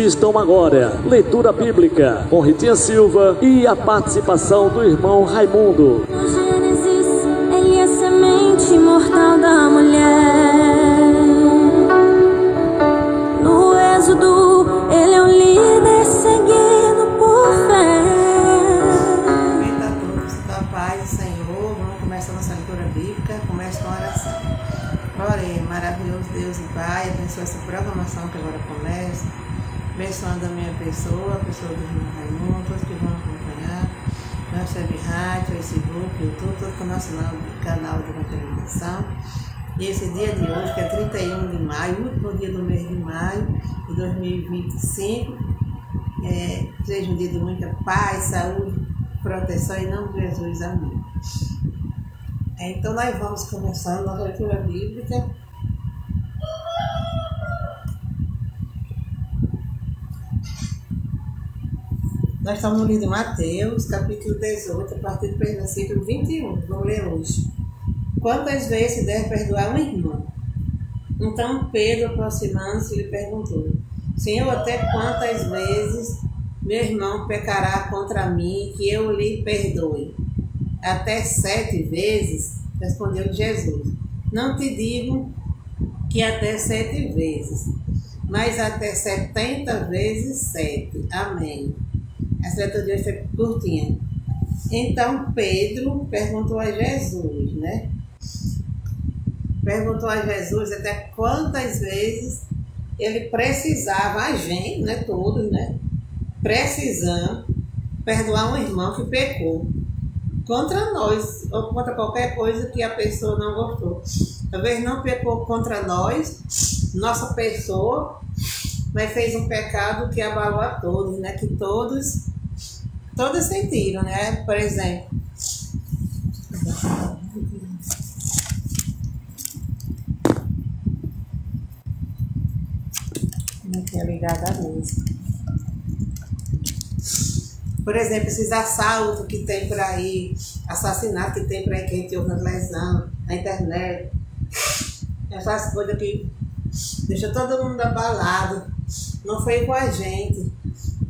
Assistam agora, leitura bíblica, com Ritinha Silva e a participação do irmão Raimundo. No Gênesis, ele é semente imortal da mulher. No Êxodo, ele é um líder seguido por fé. Cumprimento a todos com a paz do Senhor. Vamos começar nossa leitura bíblica. Começa com a oração. Orei, maravilhoso Deus e Pai, abençoa essa programação que agora começa, abençoando a minha pessoa, a pessoa do irmão Raimundo, todos que vão acompanhar, nossa web rádio, Facebook, YouTube, todo o nosso canal de evangelização. E esse dia de hoje, que é 31 de maio, último dia do mês de maio de 2025, seja um dia de muita paz, saúde, proteção, em nome de Jesus, amém. Então nós vamos começar a nossa leitura bíblica. Nós estamos no livro de Mateus, capítulo 18, a partir do versículo 21. Vamos ler hoje. Quantas vezes deve perdoar um irmão? Então Pedro, aproximando-se, lhe perguntou: Senhor, até quantas vezes meu irmão pecará contra mim que eu lhe perdoe? Até 7 vezes, respondeu Jesus. Não te digo que até 7 vezes, mas até 70 vezes 7. Amém. Essa leitura de hoje é curtinha. Então Pedro perguntou a Jesus, né? Perguntou a Jesus até quantas vezes ele precisava, a gente, né, todos, né? Precisando perdoar um irmão que pecou contra nós, ou contra qualquer coisa que a pessoa não gostou. Talvez não pecou contra nós, nossa pessoa, mas fez um pecado que abalou a todos, né? Que todos sentiram, né? Por exemplo, não tinha ligado a luz. Por exemplo, esses assaltos que tem por aí, assassinato que tem por aí, que a gente ouve na televisão, na internet, essas coisas que deixam todo mundo abalado. Não foi com a gente,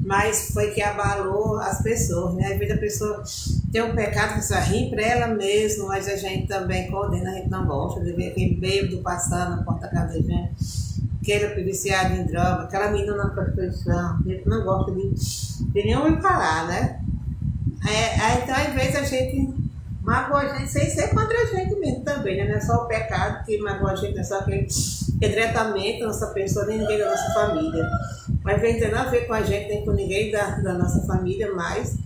mas foi que abalou as pessoas, né? Às vezes a pessoa tem um pecado, a pessoa ri para ela mesma, mas a gente também condena, a gente não gosta de ver aquele bêbado passando na porta da casa da gente, aquele viciado em droga, aquela menina na prostituição, a gente não gosta de nenhum falar, né? Então, às vezes a gente magoa a gente sem ser contra a gente mesmo também, né? Não é só o pecado que magoa a gente, não é só aquele que diretamente a nossa pessoa, nem ninguém da nossa família. Mas às vezes tem nada a ver com a gente, nem com ninguém da nossa família, mas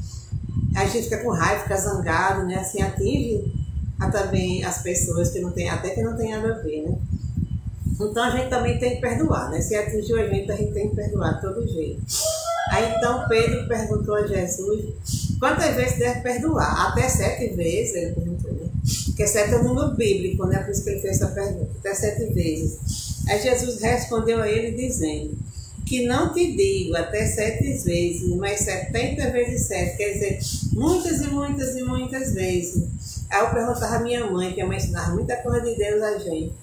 a gente fica com raiva, fica zangado, né? Assim, atinge também as pessoas que não tem, até que não tem nada a ver, né? Então a gente também tem que perdoar, né? Se atingiu a gente tem que perdoar de todo jeito. Aí então Pedro perguntou a Jesus quantas vezes deve perdoar? Até 7 vezes, ele perguntou, né? Porque 7 é o número bíblico, né? Por isso que ele fez essa pergunta, até 7 vezes. Aí Jesus respondeu a ele dizendo que não te digo até 7 vezes, mas 70 vezes 7, quer dizer, muitas e muitas e muitas vezes. Aí eu perguntava a minha mãe, que a mãe ensinava muita coisa de Deus a gente.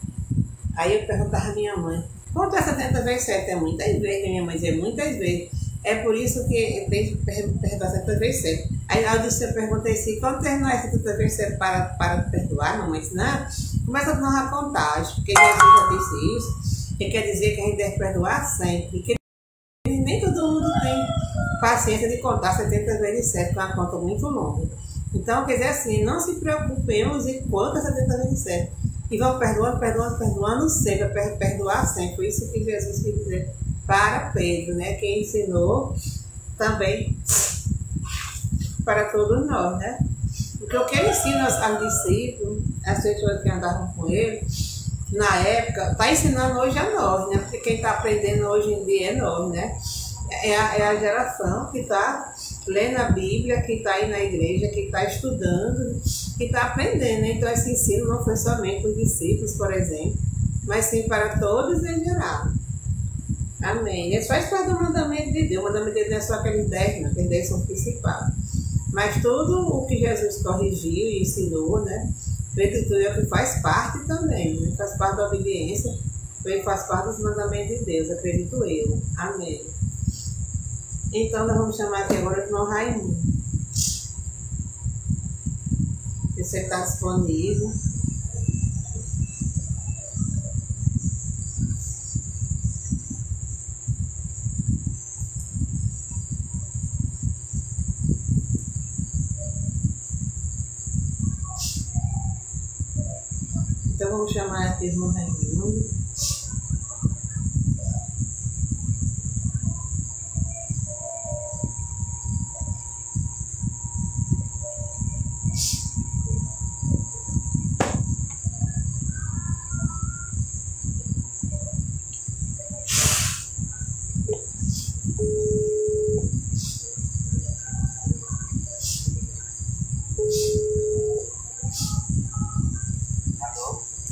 Aí eu perguntava a minha mãe, quanto é 70 vezes 7? É muitas vezes, minha mãe dizia, muitas vezes. É por isso que tem que perdoar 70 vezes 7. Aí eu perguntei assim, quanto não é 70 vezes 7 para perdoar? Mamãe disse, não, começa a dar a contagem, porque Jesus já disse isso, que quer dizer que a gente deve perdoar sempre, que nem todo mundo tem paciência de contar 70 vezes 7, que é uma conta muito longa. Então, quer dizer assim, não se preocupemos em quanto é 70 vezes 7. E vão perdoando sempre, perdoar sempre. Foi isso que Jesus quis dizer para Pedro, né? Quem ensinou também para todos nós, né? Porque o que ele ensina aos discípulos, as pessoas que andavam com ele, na época, está ensinando hoje a nós, né? Porque quem está aprendendo hoje em dia é nós, né? É a geração que está lendo a Bíblia, que está aí na igreja, que está estudando, que está aprendendo. Então esse ensino não foi somente para os discípulos, por exemplo, mas sim para todos em geral. Amém. Isso faz parte do mandamento de Deus. O mandamento de Deus não é só aqueles 10, não, aqueles 10 são principais. Mas tudo o que Jesus corrigiu e ensinou, né? Acredito eu que faz parte também, né? Faz parte da obediência, faz parte dos mandamentos de Deus, acredito eu. Amém. Então nós vamos chamar aqui agora o irmão Raimundo. Você está disponível. Então vamos chamar aqui o irmão Raimundo.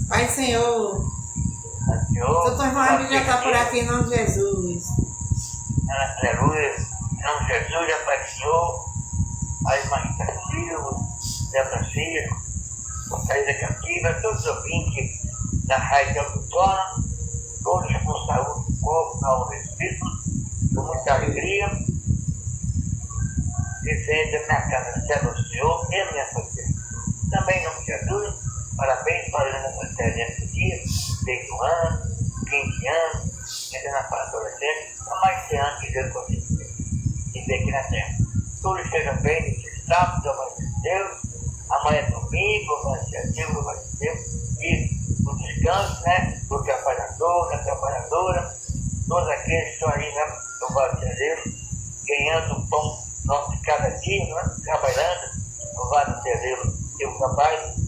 Pai Senhor, doutor irmão Raimundo já está por aqui em nome de Jesus. Aleluia, em nome de Jesus, já Pai Senhor, a irmã Rita Silva, Zé Francisco, Saída Cativa, todos os ouvintes da Rádio Autotona, todos com saúde do corpo, na alma do Espírito, com muita alegria, dizendo a minha casa serve ao Senhor e a minha família. Também em nome de Jesus. Parabéns para a aniversário nesse dia, 8 anos, 15 anos, entrando para adolescente, há mais de anos que Deus conseguiu viver aqui na terra. Todos estejam bem nesse sábado, louvado de Deus, amanhã é domingo, louvado de Deus, louvado de Deus, e no descanso, né, do trabalhador, da trabalhadora, todos aqueles que estão ali, né, louvado de Deus, ganhando o pão nosso de cada dia, né, trabalhando, louvado de Deus, e o trabalho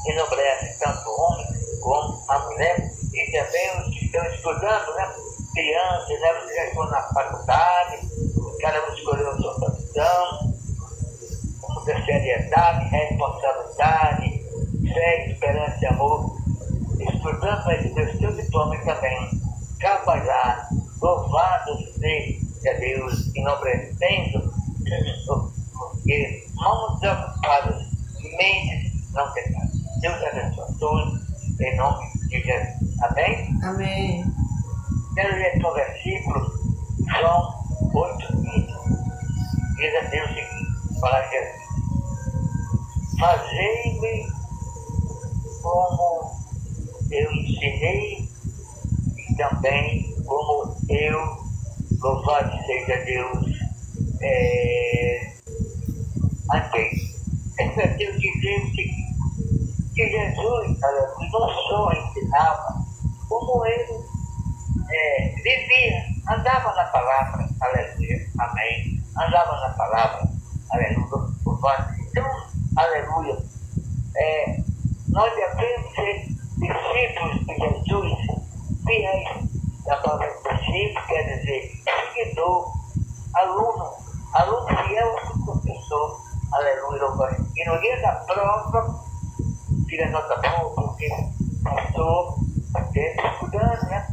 enobrece tanto o homem como a mulher, e também os que estão estudando, né? Crianças, né? Os que já estão na faculdade, cada um escolheu a sua profissão, com muita seriedade, responsabilidade, fé, esperança e amor, estudando para que Deus seu diploma e também trabalhar, louvado seja Deus, enobrecendo, porque mãos ocupadas, mentes não pecadas. Deus abençoe a todos, em nome de Jesus. Amém? Amém. Quero ler aqui o versículo, João 8:15. Diz a Deus o seguinte, fala Jesus: fazei-me como eu ensinei e também como eu, louvado seja Deus, andei. Esse versículo diz o seguinte, que Jesus, não só ensinava, como ele vivia, andava na palavra, aleluia, amém, andava na palavra, aleluia, então, aleluia, nós devemos ser discípulos de Jesus, fiéis, da palavra discípulo quer dizer seguidor, aluno fiel do professor, aleluia, louvado, e no dia da prova, tira nota boa, porque passou estudando, né?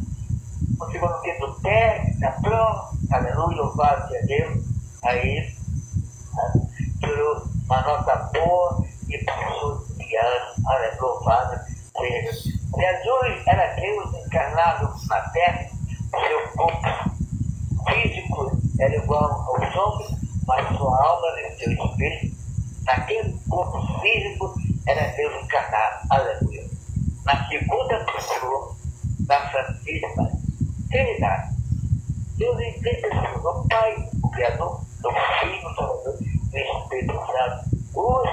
No segundo dia do teste, na prova, aleluia, louvado seja Deus, aí tirou uma nota boa e passou de ano, aleluia, louvado seja Deus. Jesus era Deus encarnado na terra, seu corpo físico era igual aos homens, mas sua alma e seu espírito, naquele corpo físico, era Deus encarnado, aleluia. Na segunda pessoa da Santíssima Trindade, Deus entendeu o Pai, o Criador, o Filho, o Salvador, o Espírito Santo, o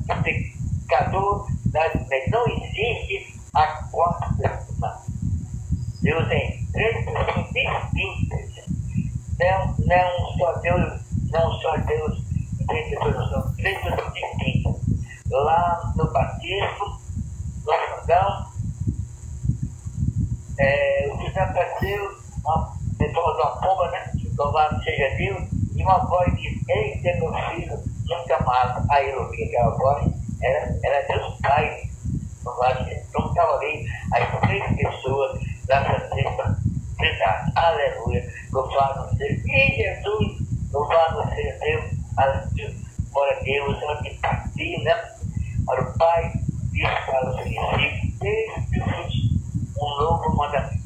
santificador das mentes. Não existe a quarta pessoa. Deus em três pessoas distintas. Não só Deus, três pessoas, são três pessoas distintas. Lá no batismo, no Jordão, o que aconteceu, depois de uma pomba, né? Louvado seja Deus, e uma voz diz: eis é meu filho, nunca mais. Aí eu vi aquela voz, era Deus Pai. Louvado seja Deus. Então estava ali as três pessoas da Santíssima Trindade. Aleluia. Louvado seja Deus. E Jesus, louvado seja Deus. Aleluia. Ora Deus, ela me partiu, né? Para o Pai, diz para os discípulos, desde um novo mandamento: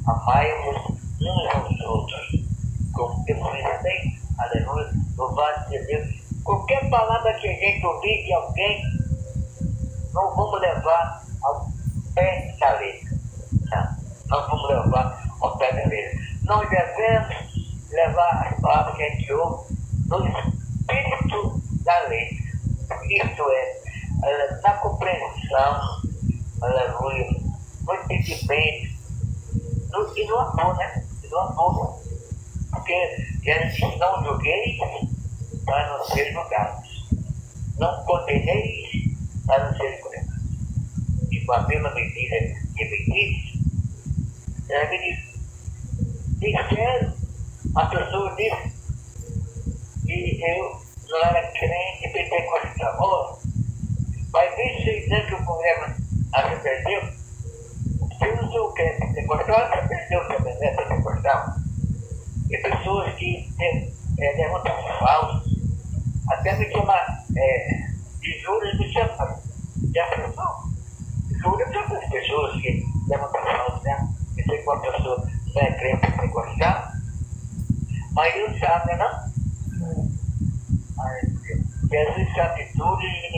amai-vos uns aos outros, como ouvir de alguém, não vamos levar ao pé da letra. Não vamos levar ao pé da letra. Nós devemos levar as palavras que a gente ouve no espírito da letra. Isto é, na compreensão, aleluia, no entendimento, e no amor, né? E no amor. Porque Jesus não julgueis para não ser julgados. Não condeneis para não ser condenados. E com a mesma medida que medis, disseram, a pessoa disse que eu não era crente pentecostal. Ora, mas 26 anos que o programa arrependeu, se eu sou crente pentecostal, arrependeu também, né, pentecostal. E pessoas que levantam falsos, até me chamar de juras, me chamam de aflição. Juras são as pessoas que levantam falsos, né? Eu sei que uma pessoa não é crente pentecostal, mas Deus sabe, né, não? Jesus sabe tudo e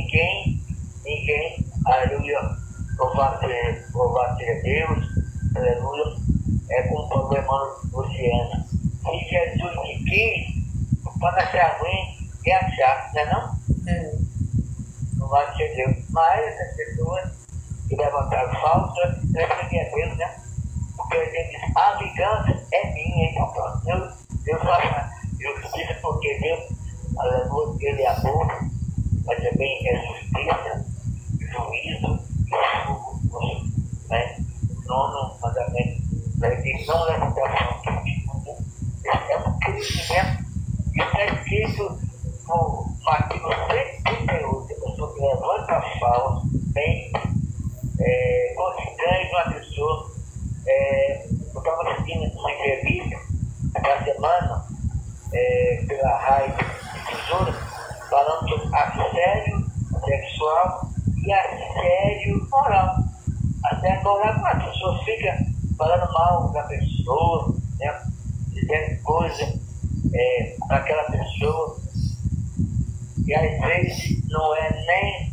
ninguém, aleluia, louvado seja Deus, aleluia, como falou o irmão Luciano. Se Jesus me quis, para achar ruim e achar, não é não? Não vai ser Deus. Mas as pessoas que levantaram falsa, repreendem a Deus, né? Porque ele diz, a vingança é minha, então pronto. Deus fala justiça porque Deus, aleluia, ele é amor, mas também é justiça, juízo e jugo, né? Nono mandamento, ele não levantar falsa. É um crime, né? Está escrito no artigo 138, a pessoa que levanta falso, bem, constrange uma pessoa. Eu estava assistindo uma entrevista essa semana pela Rádio Difusora, falando sobre assédio sexual e assédio moral. Assédio moral, a pessoa fica falando mal da pessoa, né? Dizendo coisa para aquela pessoa, e às vezes não é nem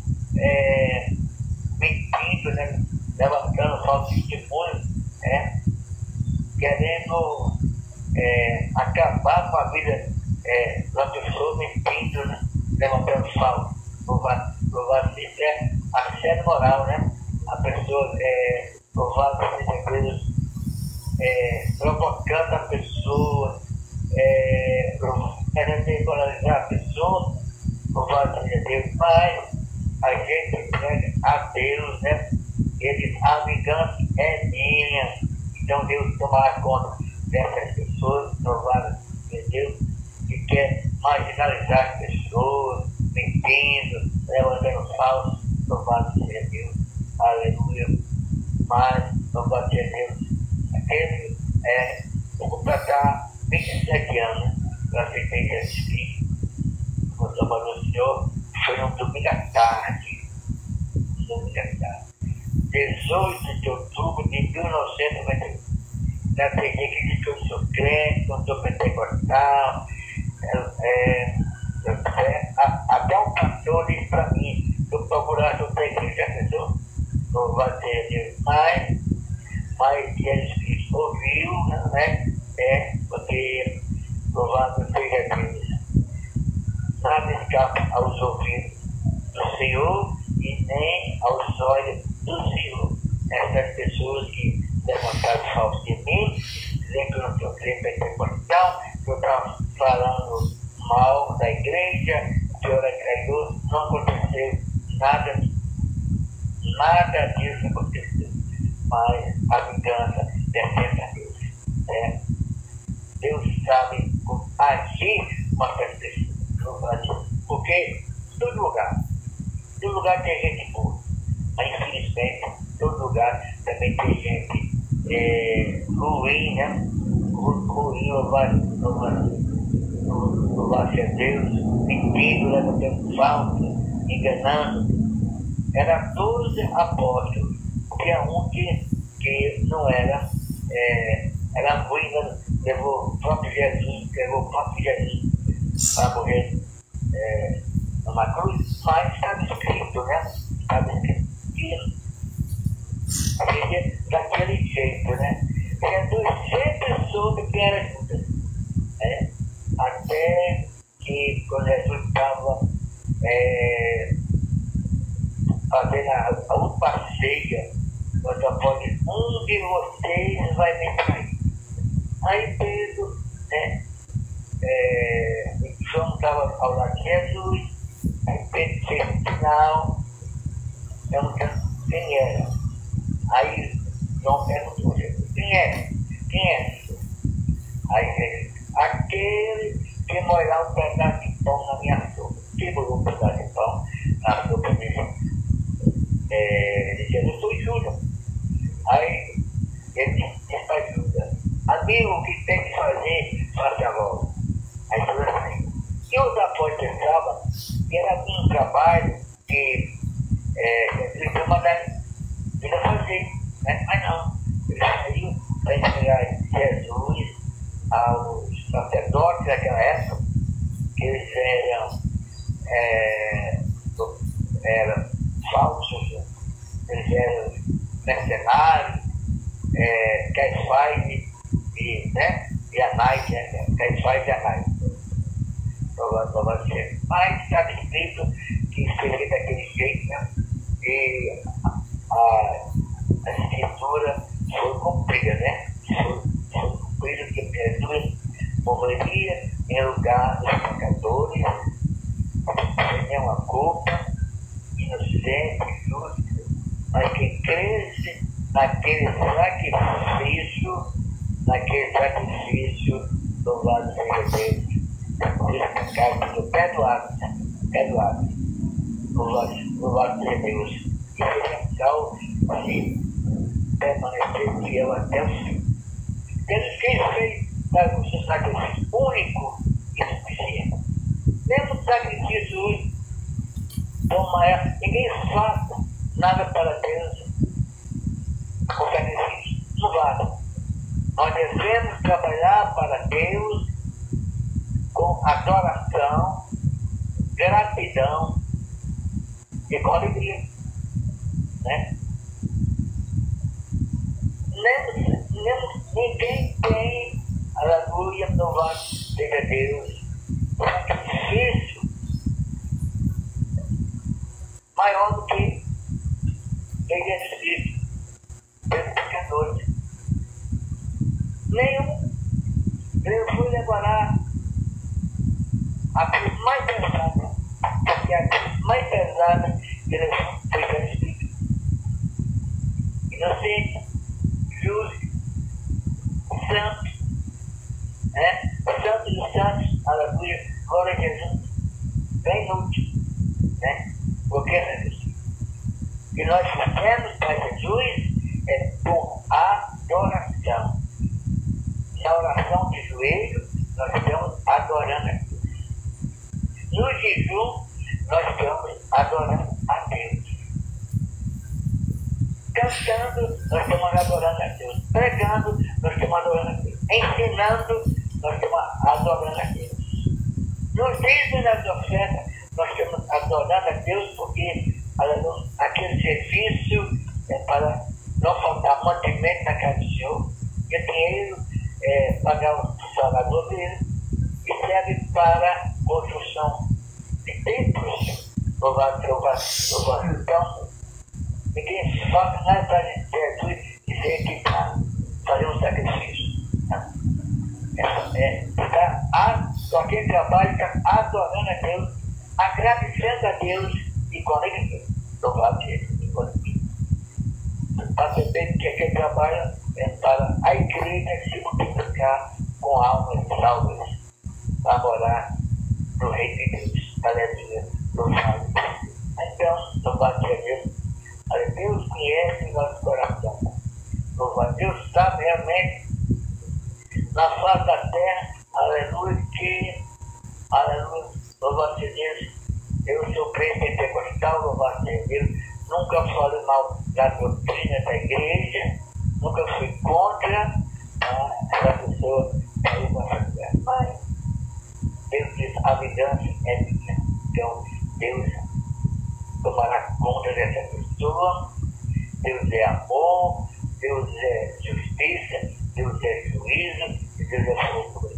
mentindo, né? Levantando falso testemunho, querendo acabar com a vida da pessoa, mentindo, né? Levantando falso. Louvado seja assédio moral, né? A pessoa, louvado seja Deus, provocando a pessoa, querendo desmoralizar a pessoa, louvado seja Deus, mas a gente entrega a Deus, né? Ele diz, a vingança é minha. Então Deus tomará conta dessas pessoas, louvado seja Deus, que quer marginalizar as pessoas, mentindo, levantando falso, louvado seja Deus, aleluia. Mas, louvado seja Deus, aquele vou completar 27 anos, eu aceitei Jesus Cristo, quando eu falei do Senhor, foi um domingo à tarde, 18 de outubro de 1991. Já tem gente que eu sou crente, não sou pentecostal, até um pastor disse para mim, eu procurasse outra igreja, pessoa, louvado seja Deus, mas Jesus Cristo ouviu, né? Porque louvado seja Deus, nada escapa aos ouvidos do Senhor e nem aos olhos do Senhor. Essas pessoas que levantaram falso de mim, dizendo que eu não sou crente pentecostal, que eu estava falando mal da igreja, que eu era traidor, não aconteceu nada disso aconteceu. Mas a vingança pertence a Deus. Deus sabe agir com essas pessoas. Porque todo lugar tem gente boa. Mas infelizmente, todo lugar também tem gente ruim, né? Ruim, louvado seja Deus, mentindo, levantando falso, enganando. Eram 12 apóstolos, tinha um que não era ruim, né? levou o próprio Jesus para morrer numa cruz. Mas estava escrito, né? Estava escrito que seria daquele jeito, né? Jesus sempre soube que era Judas, né? Até que quando Jesus estava fazendo a última ceia, quando após um de vocês vai me trair. Aí Pedro, né? João estava ao lado de Jesus, aí Pedro fez um sinal, perguntando quem era. Aí João perguntou: quem é? Quem é? Aí ele: aquele que molhar um pedaço de pão na minha sopa. Segurou um pedaço de pão na sopa de Jesus. Eu sou Judas. Aí ele disse para Judas: amigo, o que tem que fazer, faça logo. Aí Judas saiu. E os apóstolos pensavam que era um trabalho que ele ia mandar ele fazer, né? Mas não. Ele saiu para entregar Jesus aos sacerdotes daquela época, que eles eram falsos, eles eram mercenários, Caifás e Anás, Caifás e Anás. Mas estava escrito que seria daquele jeito, né? E a escritura foi cumprida, né? Foi cumprida que Jesus morreria em lugar dos pecadores, sem nenhuma culpa, inocente, justo, mas quem cresce naquele sacrifício, louvado seja Deus. Por isso que carne do pé do água, louvado seja Deus. E seja se permanecer fiel até o fim. Deus fez para o seu sacrifício único e suficiente. Mesmo sacrifício tão maior, ninguém faz nada para Deus com sacrifício. Não vale. Nós devemos trabalhar para Deus com adoração, gratidão e com alegria, né? Ninguém tem, aleluia, louvado seja Deus, sacrifício maior do que exercício pelos pecadores. Nenhum. Eu fui decorar a cruz mais pesada, porque a cruz mais pesada ele foi crucificado. Inocente, justo, santo, né? Santo dos santos, aleluia, glória a Jesus, bem inútil, né? Porque o que nós fizemos para Jesus é por adoração. Na oração de joelho, nós estamos adorando a Deus. No jejum, nós estamos adorando a Deus. Cantando, nós estamos adorando a Deus. Pregando, nós estamos adorando a Deus. Ensinando, nós estamos adorando a Deus. Nos dízimos das ofertas, nós estamos adorando a Deus porque aquele serviço é para não faltar mantimento na casa do Senhor, e dinheiro pagar o salário dele, e serve para construção de templos. Louvado. Então, ninguém faz nada para Jesus dizer que está fazendo um sacrifício. Com aquele trabalho está adorando a Deus, agradecendo a Deus e com alegria. Louvado seja Deus. Para saber que aquele trabalho é para a igreja se multiplicar com almas salvas, para morar no reino de Deus. Aleluia. Louvado. Então, louvado seja Deus. Deus conhece o nosso coração. Louvado. Deus sabe realmente na face da terra, aleluia, aleluia, louvado seja Deus. Eu sou crente pentecostal, louvado seja Deus. Nunca falei mal da doutrina da igreja, nunca fui contra essa pessoa que aí com essa mulher. Mas Deus diz: a vingança é minha. Então, Deus pessoa, Deus é amor, Deus é justiça, Deus é juízo, e Deus é fogo.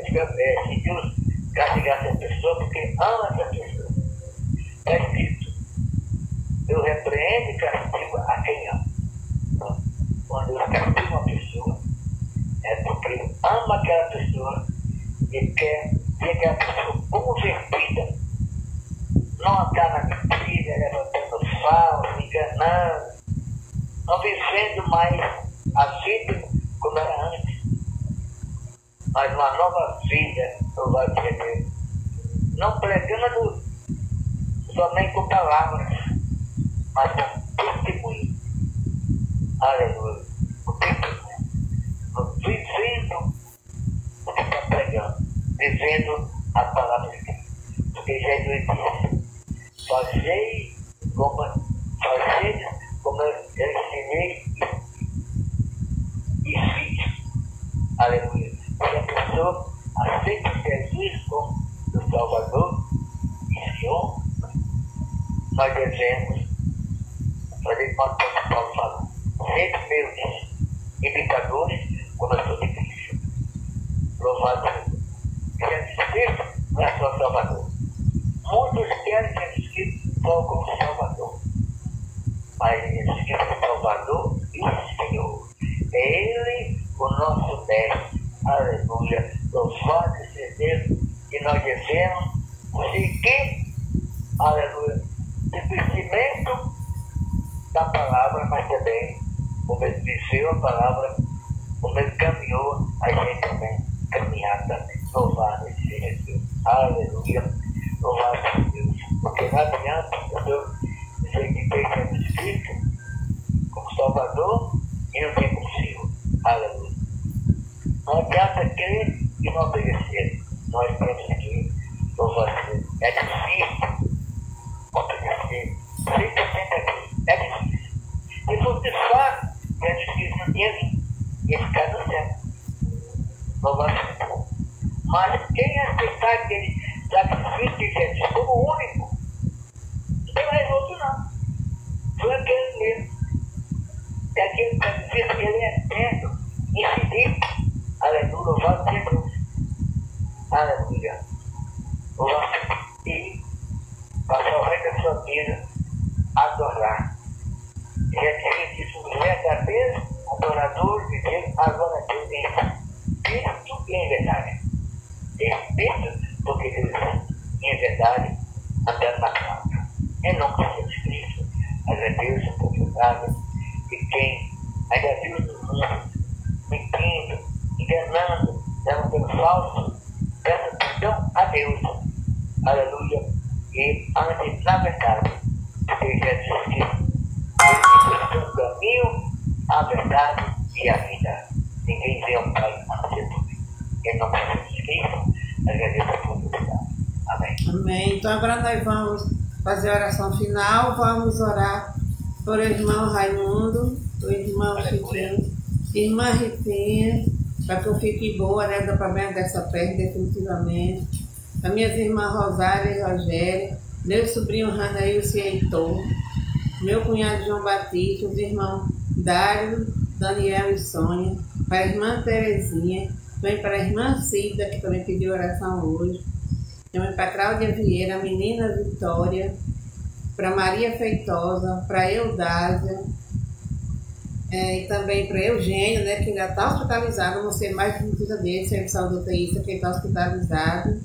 Se Deus castigasse a pessoa porque ama essa pessoa, está escrito, eu repreendo e castigo a quem ama. Então, quando eu castigo uma pessoa, é porque ama aquela pessoa e quer ver aquela pessoa convertida, não andar na mentira, levantando falso, enganando, não vivendo mais a vida como era antes, mas uma nova vida, louvado seja Deus. Não pregando somente com palavras, mas com testemunho. Aleluia. O testemunho. Vivendo o que está pregando, vivendo a palavra de Deus. Porque Jesus disse, fazei como eu ensinei e fiz. Aleluia. Se a pessoa aceita Jesus como o Salvador e Senhor, nós devemos fazer como o Paulo falou, sempre meus imitadores como eu sou de Cristo. Louvado seja Jesus Cristo não é só Salvador. Muitos querem Jesus Cristo só como Salvador, mas Jesus Cristo é Salvador e Senhor. É Ele o nosso mestre. Aleluia. Louvado seja Deus, que nós devemos seguir, aleluia, o crescimento da palavra, mas também, como ele viveu a palavra, como ele caminhou, a gente também caminhar também. Louvado seja Deus. Aleluia. Louvado seja Deus. Porque não adianta eu dizer que tem Jesus Cristo como Salvador e não tem como Senhor. Aleluia. Não adianta crer e não obedecer. Nós temos que obedecer. É difícil obedecer. É difícil. Se fosse fácil, é difícil mesmo. Esse caso é certo. Louvado seja Deus. Mas quem aceitar aquele sacrifício de Jesus como único, não tem mais outro não. Foi aquele mesmo. É aquele sacrifício que ele é eterno, infinito. Aleluia, louvado seja Deus. Aleluia. Louvado seja Deus. E passar o resto da sua vida adorar. Jesus disse, o verdadeiro adorador de Deus adora a Deus em espírito e em verdade. Em espírito, porque Deus em verdade andando na palavra. Em nome de Jesus Cristo, mas é Deus apropriado e quem ainda viu no mundo, mentindo, enganando, levantando falso, peça perdão a Deus. Aleluia. E ande na verdade, porque Jesus Cristo, ele é o caminho, a verdade e a vida. Ninguém vê ao Pai a não ser por mim. Em nome de Jesus Cristo, agradeço a sua oportunidade. Amém. Amém. Então agora nós vamos fazer a oração final. Vamos orar por o irmão Raimundo, o irmão Chiquinho, irmã Ritinha, para que eu fique boa, né, do problema dessa perna definitivamente. As minhas irmãs Rosália e Rogério, meu sobrinho Ranailson e Heitor, meu cunhado João Batista, os irmãos Dário, Daniel e Sônia, para a irmã Terezinha, também para a irmã Cida, que também pediu oração hoje, também para a Cláudia Vieira, a menina Vitória, para Maria Feitosa, para Eudásia, e também para Eugênio, né, que ainda está hospitalizado, não sei mais que notícia dele, se é de saúde UTI, que está hospitalizado,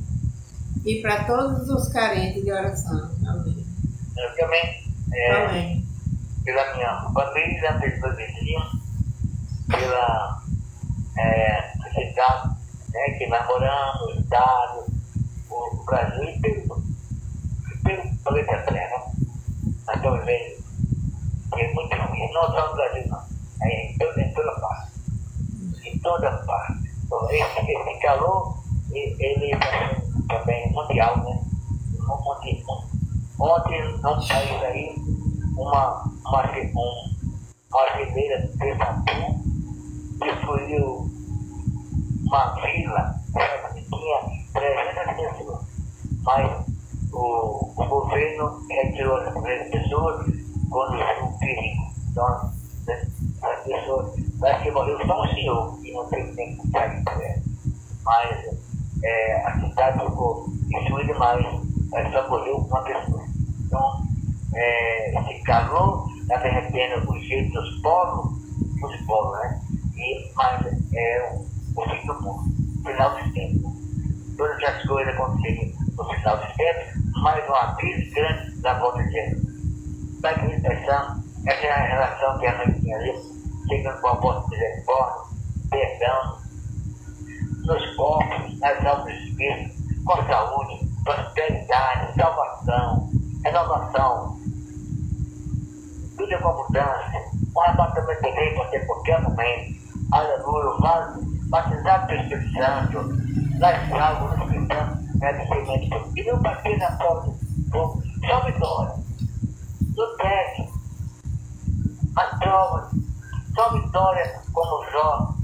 e para todos os carentes de oração. Amém. Eu também, Amém. pela minha família, pelo meu vizinho, pela sociedade, né, que namoramos, o Estado, o Brasil e pelo planeta Terra. Nós estamos vendo que muito ruim, não só no Brasil, não. Em toda parte. Em toda parte. Esse calor, ele é também mundial, né? Ontem não saiu daí uma artilheira de Tatu destruiu uma vila que tinha 300 pessoas. Mas o governo governo retirou as primeiras pessoas quando o perigo. Então, as pessoas, parece que morreu só um senhor e não teve nem que sair para ela. Mas a cidade ficou destruída, mas só morreu uma pessoa. Então, esse calor está derretendo o jeito dos polos, né? Mas o fim do mundo, final dos tempos. Todas as coisas acontecem no final dos tempos, mais uma crise grande da volta de Jesus. Da acreditação, essa é a relação que a mãe tinha ali, chegando com a voz de misericórdia, perdão, nos corpos, nas almas do espírito, com saúde, prosperidade, salvação, renovação, tudo é uma mudança, um arrebatamento de lei pode ter qualquer momento, aleluia, batizado pelo Espírito Santo, nas salvas, no Espírito Santo, e não bater na porta do povo, só vitória, no teste, as provas, só vitória, como Jó,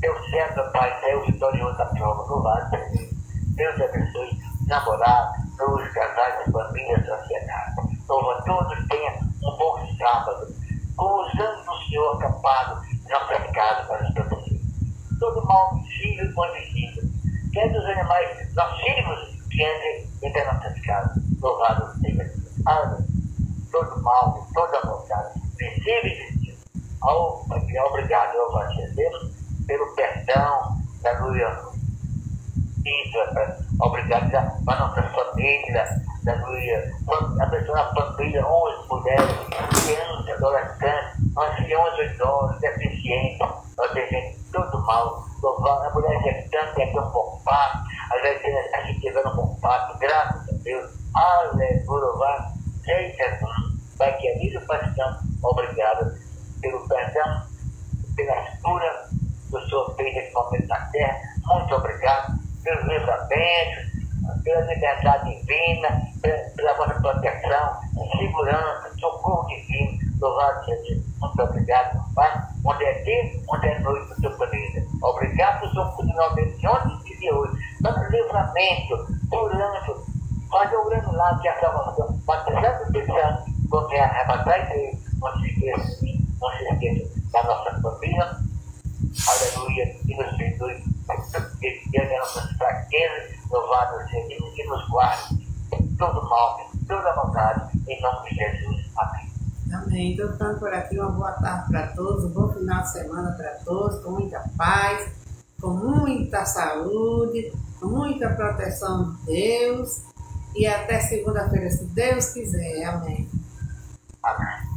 deu certo, Pai, saiu vitorioso da prova, louvado seja Deus. Deus abençoe, namorados, todos os casais, famílias, sociedade. Louva todos, tenham um bom sábado, com os anjos do Senhor acampado em nossas casas para os proteger. Todo mal visível e invisível, quer dos animais nocivos que andem entre nossas casas. Louvado seja Deus. Aleluia. Todo mal, toda vontade, visível e invisível. Obrigado, louvado seja Deus, pelo perdão, aleluia. Obrigado para nossa família, aleluia. Abençoa a família, homens, mulheres, crianças, adolescentes, nós filhos idosos, deficientes, nós devemos todo mal. Louvar a mulher gestante é um bom parto, as que tiveram um bom parto, graças a Deus, aleluia, louvar, sei Jesus, Pai querido, Pastor, obrigado pelo perdão, pela cura do seu filho nesse momento na terra, muito obrigado pelos livramentos, pela liberdade divina, pela vossa proteção, segurança, socorro divino, louvado seja Deus. Muito obrigado, Pai, onde é dia, onde é noite do teu planeta. Obrigado por seu continuamente, de onde se viu hoje, dando livramento, orando, orando lá que a salvação, batizando o Espírito Santo, porque arrebatar a igreja, não se esqueça da nossa família, aleluia, e nos perdoe, que as nossas fraquezas, louvado seja Deus, que nos guarde todo mal, toda maldade, em nome de Jesus. Amém. Amém. Então, estamos por aqui, uma boa tarde para todos, um bom final de semana para todos, com muita paz, com muita saúde, com muita proteção de Deus, e até segunda-feira, se Deus quiser. Amém. Amém.